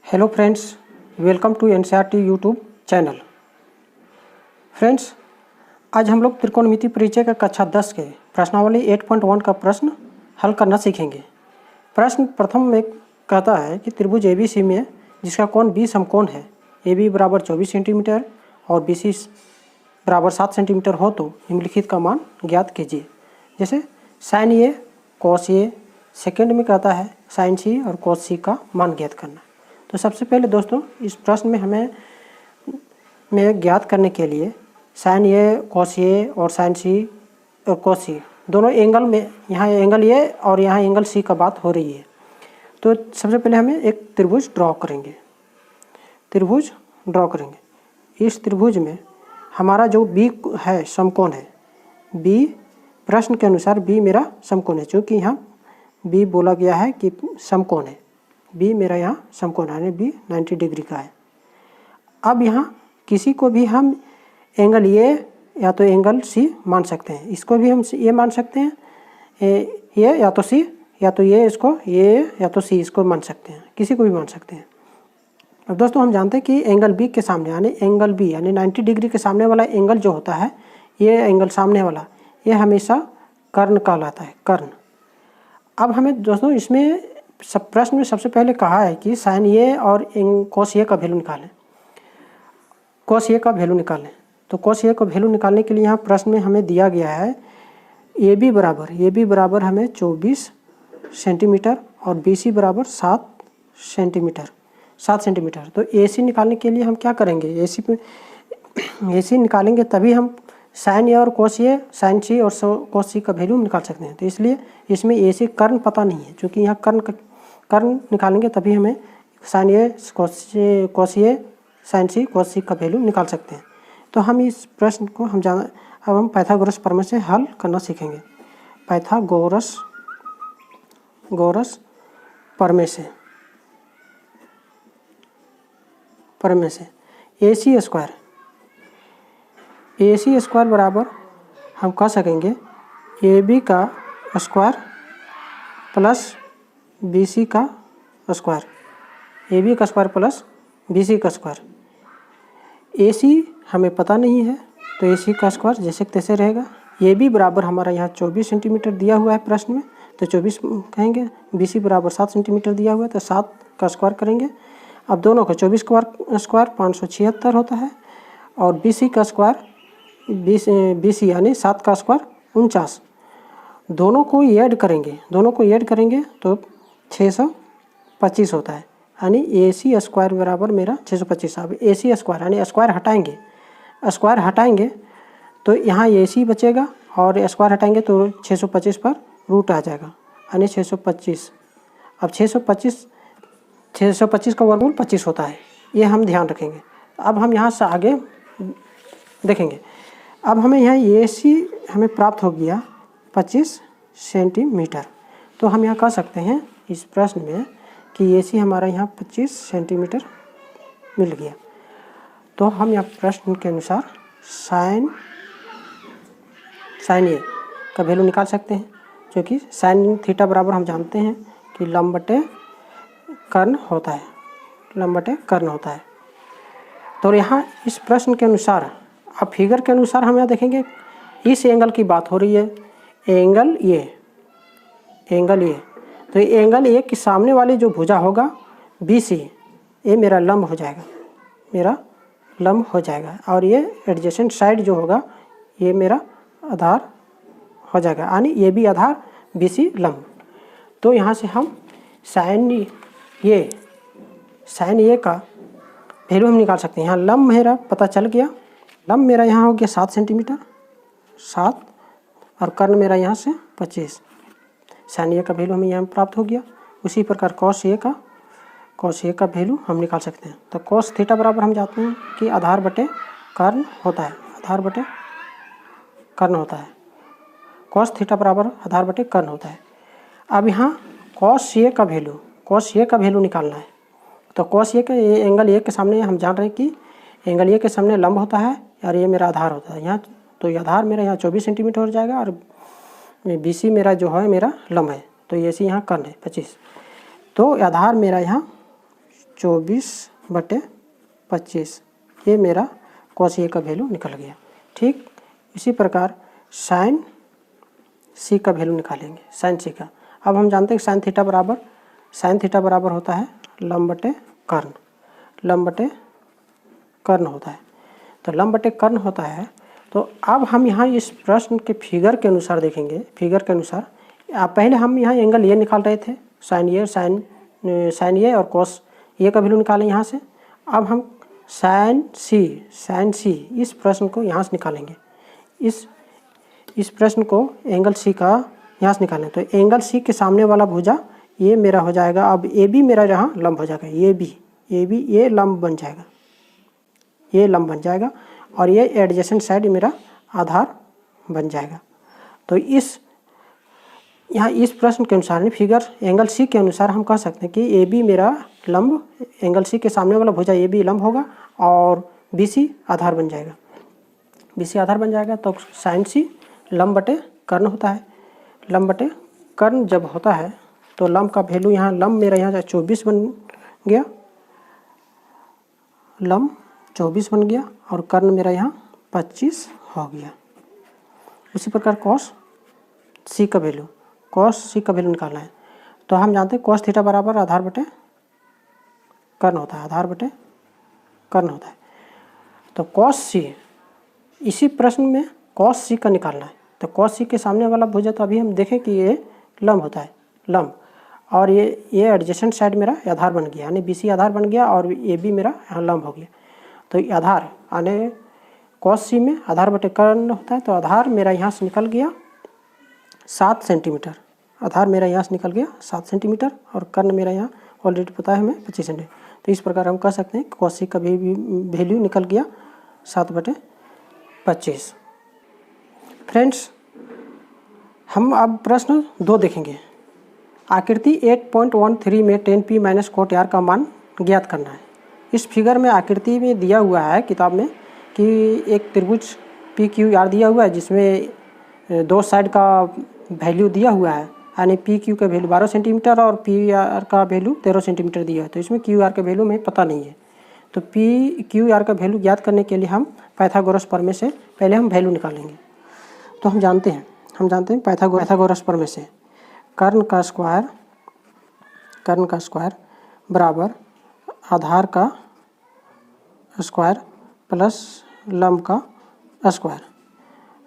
Hello friends, welcome to NCERT YouTube channel. Friends, आज हम लोग त्रिकोणमिति परिचय का कक्षा 10 के प्रश्नावली 8.1 का प्रश्न हल करना सीखेंगे। प्रश्न प्रथम में कहता है कि त्रिभुज एबीसी में जिसका कोण बी समकोण है, AB बराबर 24 सेंटीमीटर और BC बराबर 7 सेंटीमीटर हो तो निम्नलिखित का मान ज्ञात कीजिए। जैसे sign A cos A, second में कहता है साइन सी और कॉस सी का मान ज्ञात करना। तो सबसे पहले दोस्तों इस प्रश्न में हमें ज्ञात करने के लिए साइन ए कॉस ए और साइन सी और कॉस सी दोनों एंगल में, यहाँ एंगल ए और यहाँ एंगल सी का बात हो रही है। तो सबसे पहले हमें एक त्रिभुज ड्रॉ करेंगे। इस त्रिभुज में हमारा जो बी है समकोण है, बी प्रश्न के अनुसार बी मेरा समकोण है, क्योंकि यहाँ बी बोला गया है कि समकोण है। बी मेरा यहाँ समकोण है, बी 90 डिग्री का है। अब यहाँ किसी को भी हम एंगल ए या तो एंगल सी मान सकते हैं, इसको भी हम ये मान सकते हैं, ये या तो सी या तो ये, इसको ये या तो सी इसको मान सकते हैं, किसी को भी मान सकते हैं। अब दोस्तों हम जानते हैं कि एंगल बी के सामने यानी एंगल बी यानी 90 डिग्री के सामने वाला एंगल जो होता है, ये एंगल सामने वाला, ये हमेशा कर्ण कहलाता है, कर्ण। अब हमें दोस्तों इसमें प्रश्न में सबसे पहले कहा है कि साइन ए और कॉस ए का वैल्यू निकालें। कॉस ए का वैल्यू निकालें, तो कॉस ए का वैल्यू निकालने के लिए यहाँ प्रश्न में हमें दिया गया है ए बी बराबर हमें 24 सेंटीमीटर और BC बराबर 7 सेंटीमीटर। तो AC निकालने के लिए हम क्या करेंगे, AC निकालेंगे तभी हम साइन ए और कॉस ए, साइन सी और कॉस सी का वैल्यू निकाल सकते हैं। तो इसलिए इसमें AC कर्ण पता नहीं है, क्योंकि यहाँ कर्ण निकालेंगे तभी हमें sign A cos A, sign C cos सी का वैल्यू निकाल सकते हैं। तो हम इस प्रश्न को अब हम पाइथागोरस प्रमेय से हल करना सीखेंगे। पाइथागोरस प्रमेय से AC स्क्वायर बराबर हम कह सकेंगे AB का स्क्वायर प्लस BC का स्क्वायर, AB का स्क्वायर प्लस BC का स्क्वायर। AC हमें पता नहीं है तो AC का स्क्वायर जैसे तैसे रहेगा। AB बराबर हमारा यहाँ 24 सेंटीमीटर दिया हुआ है प्रश्न में, तो 24 कहेंगे। BC बराबर 7 सेंटीमीटर दिया हुआ है, तो 7 का स्क्वायर करेंगे। अब दोनों का 24 स्क्वायर 576 होता है और BC का स्क्वायर BC यानी 7 का स्क्वायर 49। दोनों को ऐड करेंगे तो 625 होता है, यानी AC स्क्वायर बराबर मेरा 625। अब AC स्क्वायर यानी स्क्वायर हटाएंगे तो यहाँ AC बचेगा और स्क्वायर हटाएंगे तो 625 पर रूट आ जाएगा, यानी 625। अब 625 का वर्गमूल 25 होता है, ये हम ध्यान रखेंगे। अब हम यहाँ से आगे देखेंगे। अब हमें यहाँ AC हमें प्राप्त हो गया 25 सेंटीमीटर। तो हम यहाँ कह सकते हैं इस प्रश्न में कि AC हमारा यहाँ 25 सेंटीमीटर मिल गया। तो हम यहाँ प्रश्न के अनुसार साइन ए का वैल्यू निकाल सकते हैं, क्योंकि साइन थीटा बराबर हम जानते हैं कि लंब बटे कर्ण होता है। तो यहाँ इस प्रश्न के अनुसार, अब फिगर के अनुसार हम यहाँ देखेंगे इस एंगल की बात हो रही है, एंगल ये। तो एंगल ए के सामने वाली जो भुजा होगा BC, ये मेरा लंब हो जाएगा और ये एडजेसेंट साइड जो होगा ये मेरा आधार हो जाएगा, यानी ये भी आधार BC लंब। तो यहाँ से हम साइन ए का वैल्यू हम निकाल सकते हैं। यहाँ लंब मेरा पता चल गया, लंब मेरा यहाँ हो गया 7 सेंटीमीटर, 7 और कर्ण मेरा यहाँ से 25। साइन ए का वैल्यू हमें यहाँ प्राप्त हो गया। उसी प्रकार कॉस ए का वैल्यू हम निकाल सकते हैं। तो कॉस थीटा बराबर हम जानते हैं कि आधार बटे कर्ण होता है, कॉस थीटा बराबर आधार बटे कर्ण होता है। अब यहाँ कॉस ए का वैल्यू निकालना है। तो कॉस ए का एंगल ए के सामने हम जान रहे हैं कि एंगल ए के सामने लंब होता है और ये मेरा आधार होता है यहाँ। तो ये आधार मेरा यहाँ 24 सेंटीमीटर हो जाएगा और BC मेरा जो है मेरा लंब है, तो AC यहाँ कर्ण है 25। तो आधार मेरा यहाँ 24/25, ये मेरा cos A का वैल्यू निकल गया। ठीक इसी प्रकार साइन सी का वैल्यू निकालेंगे, साइन सी का। अब हम जानते हैं साइन थीटा बराबर होता है लंब बटे कर्ण, लंब बटे कर्ण होता है। तो लंब बटे कर्ण होता है। तो अब हम यहाँ इस प्रश्न के फिगर के अनुसार देखेंगे, फिगर के अनुसार पहले हम यहाँ एंगल ये निकाल रहे थे, साइन ये और कॉस ये का वैल्यू निकालें यहाँ से। अब हम साइन सी इस प्रश्न को यहाँ से निकालेंगे, इस प्रश्न को एंगल सी का यहाँ से निकालें। तो एंगल सी के सामने वाला भुजा ये मेरा हो जाएगा। अब ए बी मेरा यहाँ लंब हो जाएगा, ये लंब बन जाएगा, ये लंब बन जाएगा और ये एडजेसेंट साइड मेरा आधार बन जाएगा। तो यहाँ इस प्रश्न के अनुसार फिगर एंगल सी के अनुसार हम कह सकते हैं कि ए बी मेरा लंब, एंगल सी के सामने वाला भुजा ए बी लंब होगा और बी सी आधार बन जाएगा, तो साइन सी लंब बटे कर्ण होता है। लंब बटे कर्ण जब होता है तो लंब का वैल्यू यहाँ, लंब मेरा यहाँ 24 बन गया, लंब 24 बन गया और कर्ण मेरा यहाँ 25 हो गया। उसी प्रकार कॉस सी का वैल्यू निकालना है। तो हम जानते हैं कॉस थीटा बराबर आधार बटे कर्ण होता है, तो कॉस सी, इसी प्रश्न में कॉस सी का निकालना है। तो कॉस सी के सामने वाला भुजा तो अभी हम देखें कि ये लंब होता है, लंब, और ये एडजेसेंट साइड मेरा आधार बन गया, यानी बी सी आधार बन गया और ए बी मेरा यहाँ लंब हो गया। तो आधार यानी कॉस सी में आधार बटे कर्ण होता है। तो आधार मेरा यहाँ से निकल गया 7 सेंटीमीटर, आधार मेरा यहाँ से निकल गया 7 सेंटीमीटर और कर्ण मेरा यहाँ ऑलरेडी पता है हमें 25 सेंटीमीटर। तो इस प्रकार हम कह सकते हैं कॉस सी का भी वैल्यू निकल गया 7/25। फ्रेंड्स, हम अब प्रश्न 2 देखेंगे। आकृति 8.13 में tan P - cot R का मान ज्ञात करना है। इस फिगर में आकृति में दिया हुआ है किताब में कि एक त्रिभुज PQR दिया हुआ है जिसमें 2 साइड का वैल्यू दिया हुआ है, यानी PQ का वैल्यू 12 सेंटीमीटर और PR का वैल्यू 13 सेंटीमीटर दिया है। तो इसमें QR का वैल्यू हमें पता नहीं है। तो PQR का वैल्यू ज्ञात करने के लिए हम पाइथागोरस प्रमेय से पहले हम वैल्यू निकालेंगे। तो हम जानते हैं पाइथागोरस प्रमेय से कर्ण का स्क्वायर बराबर आधार का स्क्वायर प्लस लंब का स्क्वायर।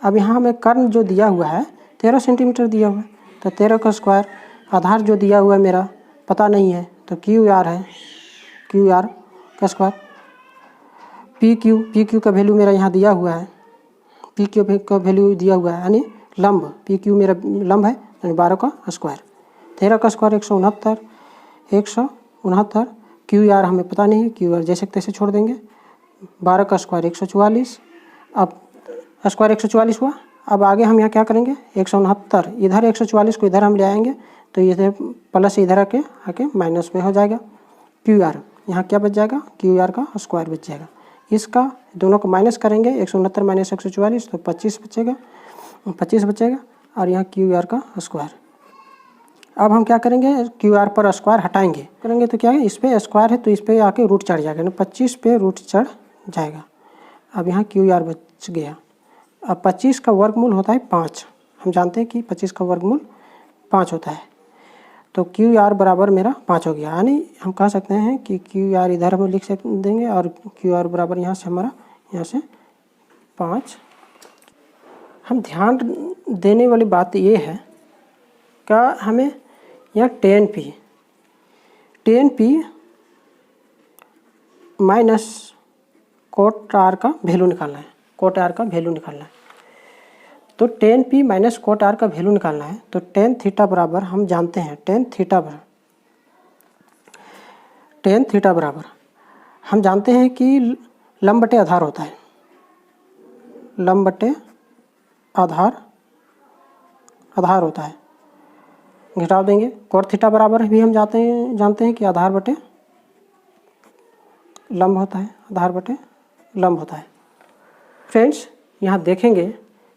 अब यहाँ हमें कर्ण जो दिया हुआ है 13 सेंटीमीटर दिया हुआ है, तो 13 का स्क्वायर, आधार जो दिया हुआ है मेरा पता नहीं है तो QR है, QR का स्क्वायर, PQ का वैल्यू मेरा यहाँ दिया हुआ है, PQ का वैल्यू दिया हुआ है यानी लंब, PQ मेरा लंब है यानी 12 का स्क्वायर, 13 का स्क्वायर 169, QR हमें पता नहीं है, QR जैसे तैसे छोड़ देंगे, 12 का स्क्वायर 144, अब स्क्वायर 144 हुआ। अब आगे हम यहाँ क्या करेंगे 169, इधर 144 को इधर हम ले आएंगे तो ये प्लस इधर आके माइनस में हो जाएगा। QR यहाँ क्या बच जाएगा, QR का स्क्वायर बच जाएगा। इसका दोनों को माइनस करेंगे 169 - 144 तो 25 बचेगा और यहाँ QR का स्क्वायर। अब हम क्या करेंगे QR पर स्क्वायर हटाएंगे तो क्या है, इस पे स्क्वायर है तो इस पे आके रूट चढ़ जाएगा, 25 पे रूट चढ़ जाएगा। अब यहाँ QR बच गया। अब 25 का वर्गमूल होता है 5, हम जानते हैं कि 25 का वर्गमूल 5 होता है। तो QR बराबर मेरा 5 हो गया, यानी हम कह सकते हैं कि QR इधर हम लिख देंगे और QR बराबर यहाँ से हमारा 5। हम ध्यान देने वाली बात ये है कि हमें यहाँ tan P minus cot R का वैल्यू निकालना है, तो tan P minus cot R का वैल्यू निकालना है। तो tan थीटा बराबर हम जानते हैं, tan थीटा बराबर हम जानते हैं कि लंब बटे आधार होता है, लंब बटे आधार होता है, घटाव देंगे। cot थीटा बराबर भी हम जानते हैं कि आधार बटे लंब होता है, फ्रेंड्स, यहाँ देखेंगे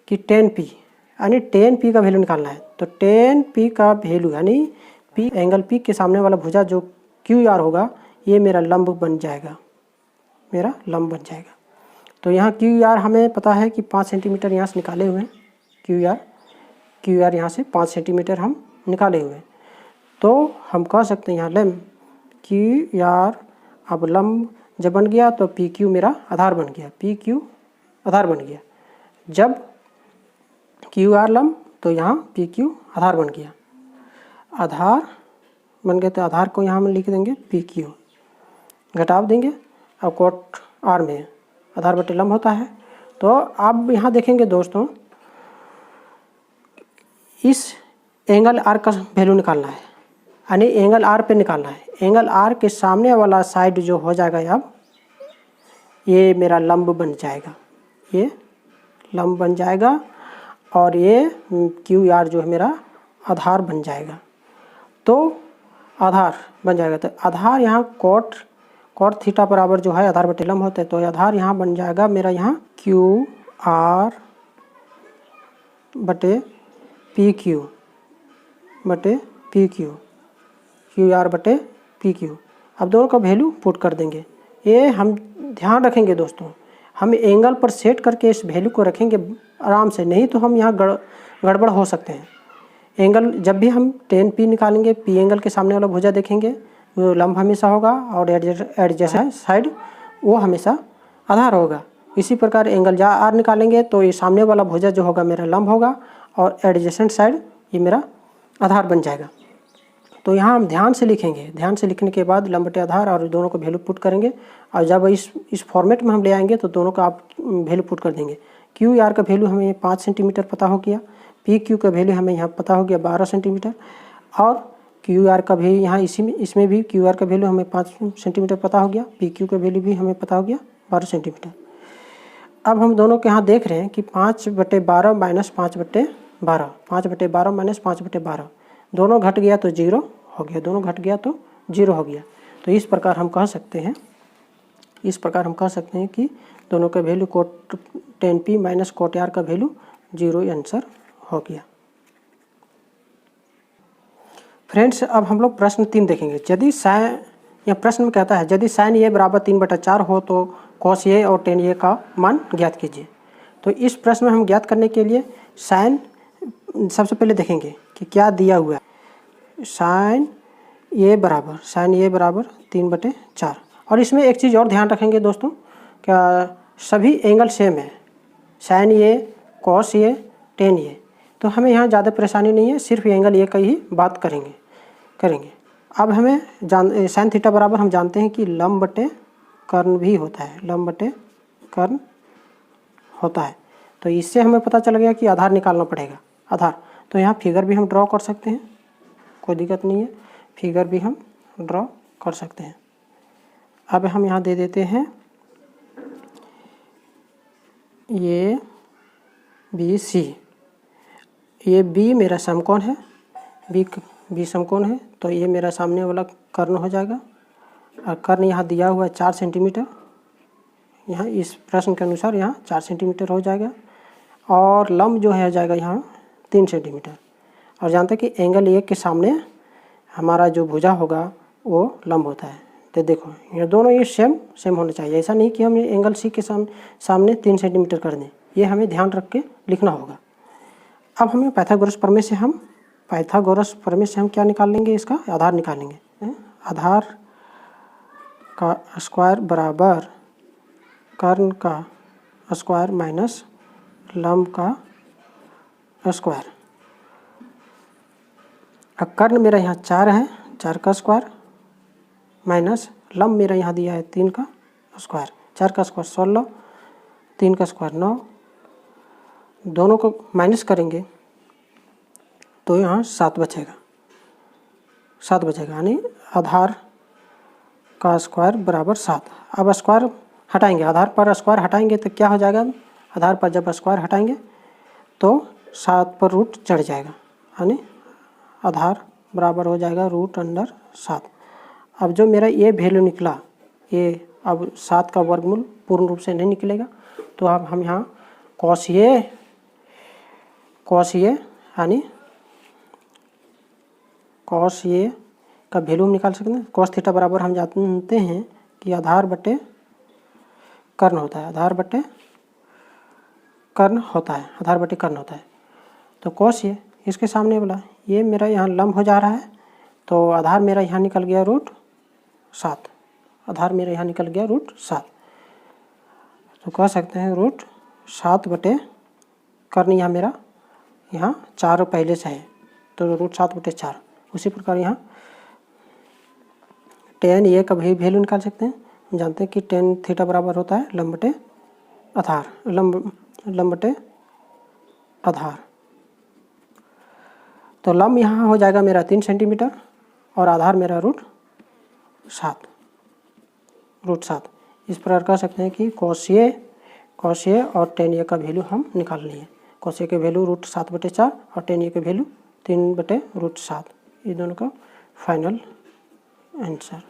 कि tan P यानी tan P का वैल्यू निकालना है। तो tan P का वैल्यू यानी P एंगल P के सामने वाला भुजा जो QR होगा ये मेरा लंब बन जाएगा, मेरा लंब बन जाएगा। तो यहाँ क्यू आर हमें पता है कि 5 सेंटीमीटर यहाँ से निकाले हुए हैं, क्यू आर यहाँ से 5 सेंटीमीटर हम निकाले हुए हैं। तो हम कह सकते हैं यहाँ लंब क्यू आर, अब लंब जब बन गया तो पी क्यू मेरा आधार बन गया, पी क्यू आधार बन गया। जब क्यू आर लंब तो यहाँ पी क्यू आधार बन गया, आधार बन गया। तो आधार को यहाँ हम लिख देंगे पी क्यू, घटाव देंगे। अब कोट आर में आधार बटे लंब होता है। तो अब यहाँ देखेंगे दोस्तों, इस एंगल आर का वैल्यू निकालना है, यानी एंगल आर पे निकालना है। एंगल आर के सामने वाला साइड जो हो जाएगा, अब ये मेरा लंब बन जाएगा, ये लंब बन जाएगा और ये क्यू आर जो है मेरा आधार बन जाएगा। तो आधार बन जाएगा, तो आधार यहाँ कोट थीटा बराबर जो है आधार बटे लंब होता है। तो आधार यहाँ बन जाएगा मेरा यहाँ क्यू आर बटे पी क्यू बटे पी क्यू, क्यू आर बटे पी क्यू। अब दोनों का वैल्यू पुट कर देंगे। ये हम ध्यान रखेंगे दोस्तों, हम एंगल पर सेट करके इस वैल्यू को रखेंगे आराम से, नहीं तो हम यहाँ गड़बड़ हो सकते हैं। एंगल जब भी हम tan p निकालेंगे, p एंगल के सामने वाला भुजा देखेंगे, वो लंब हमेशा होगा और एडजेसेंट साइड वो हमेशा आधार होगा। इसी प्रकार एंगल जहाँ आर निकालेंगे तो ये सामने वाला भुजा जो होगा मेरा लंब होगा और एडजेसेंट साइड ये मेरा आधार बन जाएगा। तो यहाँ हम ध्यान से लिखेंगे, ध्यान से लिखने के बाद लंब बटे आधार और दोनों को वैल्यू पुट करेंगे। और जब इस फॉर्मेट में हम ले आएंगे तो दोनों का आप वैल्यू पुट कर देंगे। क्यू आर का वैल्यू हमें 5 सेंटीमीटर पता हो गया, पी क्यू का वैल्यू हमें यहाँ पता हो गया 12 सेंटीमीटर, और क्यू आर का भी यहाँ इसमें भी क्यू आर का वैल्यू हमें 5 सेंटीमीटर पता हो गया, पी क्यू का वैल्यू भी हमें पता हो गया 12 सेंटीमीटर। अब हम दोनों के यहाँ देख रहे हैं कि 5/12 माइनस 5/12, 5/12 माइनस 5/12, दोनों घट गया तो 0 हो गया, दोनों घट गया तो 0 हो गया। तो इस प्रकार हम कह सकते हैं कि दोनों का value cot tan p minus cot r का वैल्यू 0 आंसर हो गया। फ्रेंड्स, अब हम लोग प्रश्न 3 देखेंगे। यदि साइन, यह प्रश्न में कहता है यदि साइन ए बराबर 3/4 हो तो कॉस ए और tan ए का मान ज्ञात कीजिए। तो इस प्रश्न में हम ज्ञात करने के लिए साइन सबसे पहले देखेंगे कि क्या दिया हुआ है। साइन ए बराबर 3/4। और इसमें एक चीज़ और ध्यान रखेंगे दोस्तों, क्या सभी एंगल सेम है, sign A, cos A, tan ए। तो हमें यहाँ ज़्यादा परेशानी नहीं है, सिर्फ एंगल ए का ही बात करेंगे। अब हमें साइन थीटा बराबर हम जानते हैं कि लंब बटे कर्ण भी होता है, लंब बटे कर्ण होता है। तो इससे हमें पता चल गया कि आधार निकालना पड़ेगा, आधार। तो यहाँ फिगर भी हम ड्रॉ कर सकते हैं, कोई दिक्कत नहीं है, फिगर भी हम ड्रॉ कर सकते हैं। अब हम यहाँ दे देते हैं ये बी सी, ये बी मेरा समकोण है, बी समकोण है। तो ये मेरा सामने वाला कर्ण हो जाएगा, और कर्ण यहाँ दिया हुआ है 4 सेंटीमीटर, यहाँ इस प्रश्न के अनुसार यहाँ 4 सेंटीमीटर हो जाएगा। और लंब जो है जाएगा यहाँ 3 सेंटीमीटर। और जानते हैं कि एंगल ए के सामने हमारा जो भुजा होगा वो लंब होता है। तो देखो ये दोनों ये सेम होना चाहिए, ऐसा नहीं कि हम एंगल सी के सामने 3 सेंटीमीटर कर दें, ये हमें ध्यान रख के लिखना होगा। अब हमें पाइथागोरस प्रमेय से हम क्या निकाल लेंगे, इसका आधार निकालेंगे। आधार का स्क्वायर बराबर कर्ण का स्क्वायर माइनस लंब का स्क्वायर। अब कर्ण मेरा यहाँ 4 है, 4 का स्क्वायर माइनस लंब मेरा यहाँ दिया है 3 का स्क्वायर। 4 का स्क्वायर 16, 3 का स्क्वायर 9, दोनों को माइनस करेंगे तो यहाँ 7 बचेगा, यानी आधार का स्क्वायर बराबर 7। अब स्क्वायर हटाएंगे, आधार पर स्क्वायर हटाएंगे तो क्या हो जाएगा, आधार पर जब स्क्वायर हटाएंगे तो 7 पर रूट चढ़ जाएगा, यानी आधार बराबर हो जाएगा √7। अब जो मेरा ये वैल्यू निकला, ये अब 7 का वर्गमूल पूर्ण रूप से नहीं निकलेगा। तो अब हम यहाँ कॉस ये यानी कॉस ये का वैल्यू हम निकाल सकते हैं। कॉस थीटा बराबर हम जानते हैं कि आधार बटे कर्ण होता है, आधार बटे कर्ण होता है, आधार बटे कर्ण होता है। तो कॉस ये इसके सामने वाला ये मेरा यहाँ लंब हो जा रहा है, तो आधार मेरा यहाँ निकल गया √7, आधार मेरा यहाँ निकल गया √7। तो कह सकते हैं √7 बटे कर्ण यहाँ मेरा यहाँ 4 पहले से है, तो √7 बटे 4। उसी प्रकार यहाँ tan ए का भी वैल्यू निकाल सकते हैं। हम जानते हैं कि tan थीटा बराबर होता है लंब बटे आधार, लंब बटे आधार। तो लंब यहाँ हो जाएगा मेरा 3 सेंटीमीटर और आधार मेरा √7। इस प्रकार कह सकते हैं कि कॉस ए और tan ए का वैल्यू हम निकाल लिए। कॉस ए के वैल्यू √7 बटे 4 और tan ए के वैल्यू 3 बटे √7, ये दोनों का फाइनल आंसर।